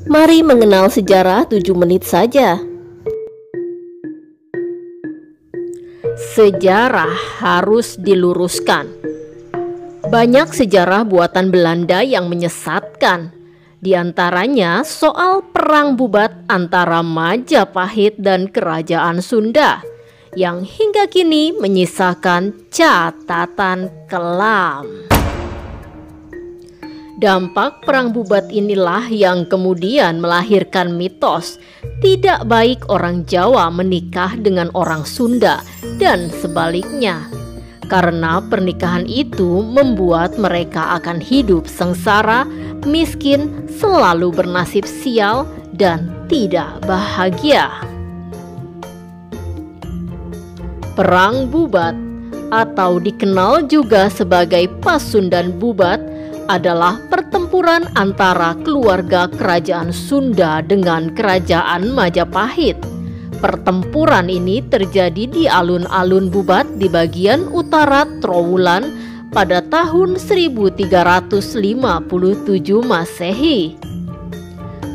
Mari mengenal sejarah 7 menit saja. Sejarah harus diluruskan. Banyak sejarah buatan Belanda yang menyesatkan. Di antaranya soal perang bubat antara Majapahit dan Kerajaan Sunda yang hingga kini menyisakan catatan kelam. Dampak perang bubat inilah yang kemudian melahirkan mitos tidak baik orang Jawa menikah dengan orang Sunda dan sebaliknya, karena pernikahan itu membuat mereka akan hidup sengsara, miskin, selalu bernasib sial, dan tidak bahagia. Perang bubat atau dikenal juga sebagai Pasundan Bubat adalah pertempuran antara keluarga kerajaan Sunda dengan kerajaan Majapahit. Pertempuran ini terjadi di alun-alun Bubat di bagian utara Trowulan pada tahun 1357 Masehi.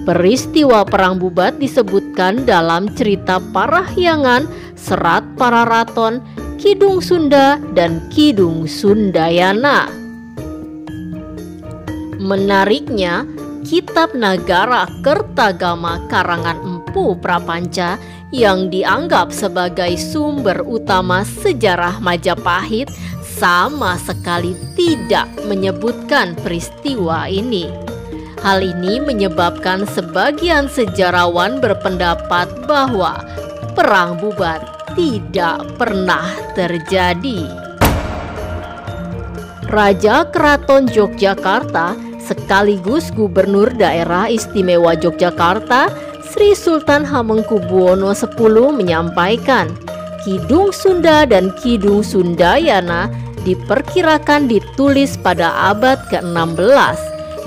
Peristiwa perang bubat disebutkan dalam cerita Parahyangan, Serat Pararaton, Kidung Sunda, dan Kidung Sundayana. Menariknya, Kitab Nagara Kertagama karangan Empu Prapanca yang dianggap sebagai sumber utama sejarah Majapahit sama sekali tidak menyebutkan peristiwa ini. Hal ini menyebabkan sebagian sejarawan berpendapat bahwa perang bubat tidak pernah terjadi. Raja Keraton Yogyakarta sekaligus Gubernur Daerah Istimewa Yogyakarta, Sri Sultan Hamengkubuwono X menyampaikan, Kidung Sunda dan Kidung Sundayana diperkirakan ditulis pada abad ke-16,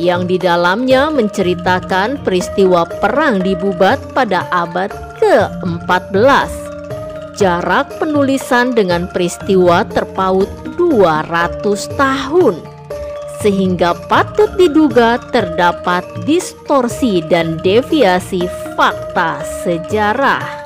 yang di dalamnya menceritakan peristiwa perang di Bubat pada abad ke-14. Jarak penulisan dengan peristiwa terpaut 200 tahun. Sehingga patut diduga terdapat distorsi dan deviasi fakta sejarah.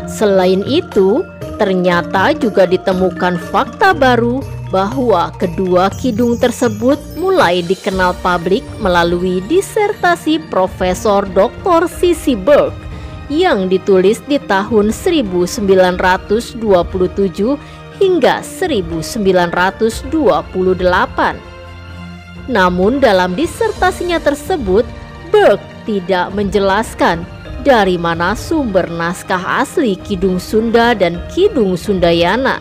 Selain itu, ternyata juga ditemukan fakta baru bahwa kedua kidung tersebut mulai dikenal publik melalui disertasi Profesor Dr. C.C. Burke yang ditulis di tahun 1927 hingga 1928. Namun dalam disertasinya tersebut, Burke tidak menjelaskan dari mana sumber naskah asli Kidung Sunda dan Kidung Sundayana.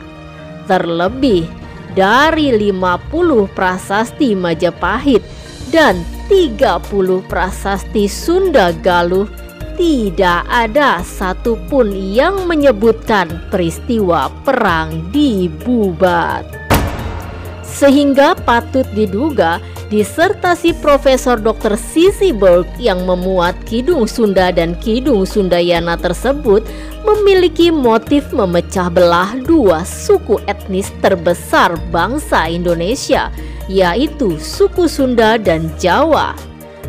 Terlebih dari 50 prasasti Majapahit dan 30 prasasti Sunda Galuh, tidak ada satupun yang menyebutkan peristiwa perang di Bubat. Sehingga patut diduga disertasi Profesor Dr. C.C. Burke yang memuat Kidung Sunda dan Kidung Sundayana tersebut memiliki motif memecah belah dua suku etnis terbesar bangsa Indonesia, yaitu suku Sunda dan Jawa.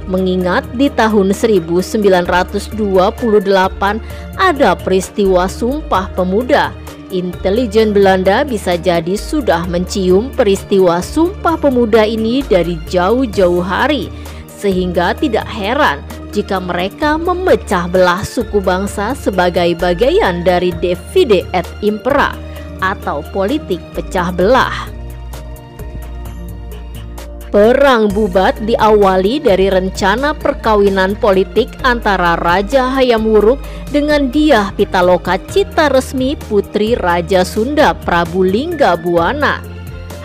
Mengingat di tahun 1928 ada peristiwa Sumpah Pemuda, intelijen Belanda bisa jadi sudah mencium peristiwa Sumpah Pemuda ini dari jauh-jauh hari, sehingga tidak heran jika mereka memecah belah suku bangsa sebagai bagian dari divide et impera atau politik pecah belah. Perang Bubat diawali dari rencana perkawinan politik antara Raja Hayam Wuruk dengan Dyah Pitaloka Citaresmi putri Raja Sunda Prabu Linggabuana.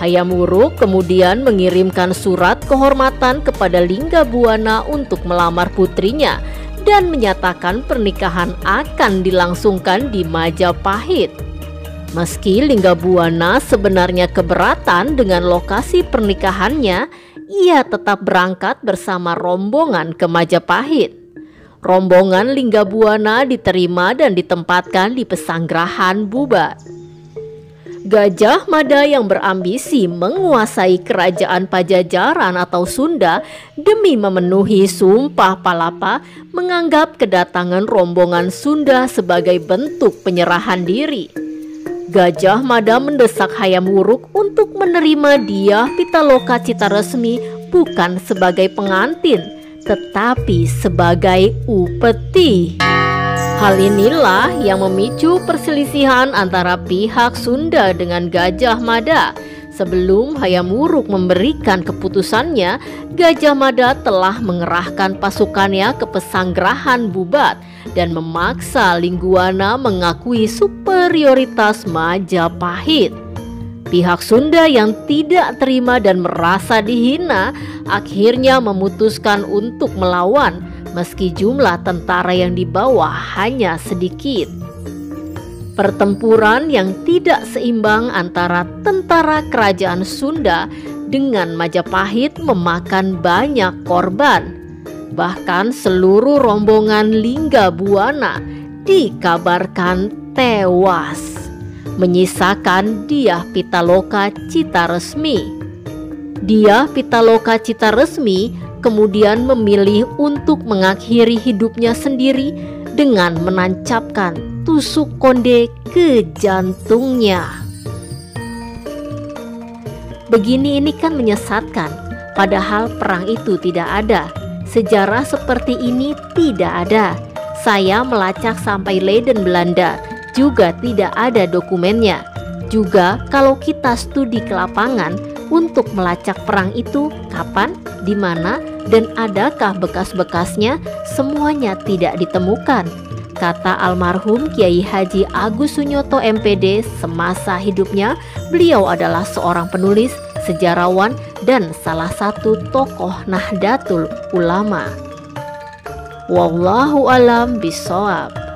Hayam Wuruk kemudian mengirimkan surat kehormatan kepada Linggabuana untuk melamar putrinya dan menyatakan pernikahan akan dilangsungkan di Majapahit. Meski Linggabuana sebenarnya keberatan dengan lokasi pernikahannya, ia tetap berangkat bersama rombongan ke Majapahit. Rombongan Linggabuana diterima dan ditempatkan di pesanggerahan Bubat. Gajah Mada yang berambisi menguasai kerajaan Pajajaran atau Sunda demi memenuhi Sumpah Palapa menganggap kedatangan rombongan Sunda sebagai bentuk penyerahan diri. Gajah Mada mendesak Hayam Wuruk untuk menerima dia Pitaloka Citaresmi bukan sebagai pengantin, tetapi sebagai upeti. Hal inilah yang memicu perselisihan antara pihak Sunda dengan Gajah Mada. Sebelum Hayam Wuruk memberikan keputusannya, Gajah Mada telah mengerahkan pasukannya ke pesanggerahan Bubat dan memaksa Lingguana mengakui superioritas Majapahit. Pihak Sunda yang tidak terima dan merasa dihina akhirnya memutuskan untuk melawan, meski jumlah tentara yang dibawa hanya sedikit. Pertempuran yang tidak seimbang antara tentara kerajaan Sunda dengan Majapahit memakan banyak korban. Bahkan seluruh rombongan Linggabuana dikabarkan tewas, menyisakan Dyah Pitaloka Citaresmi. Dyah Pitaloka Citaresmi kemudian memilih untuk mengakhiri hidupnya sendiri dengan menancapkan tusuk konde ke jantungnya. Begini ini kan menyesatkan, padahal perang itu tidak ada. Sejarah seperti ini tidak ada. Saya melacak sampai Leiden Belanda, juga tidak ada dokumennya. Juga kalau kita studi ke lapangan untuk melacak perang itu kapan, di mana, dan adakah bekas-bekasnya, semuanya tidak ditemukan. Kata almarhum Kiai Haji Agus Sunyoto MPD semasa hidupnya, beliau adalah seorang penulis, sejarawan, dan salah satu tokoh Nahdlatul Ulama. Wallahu alam bishawab.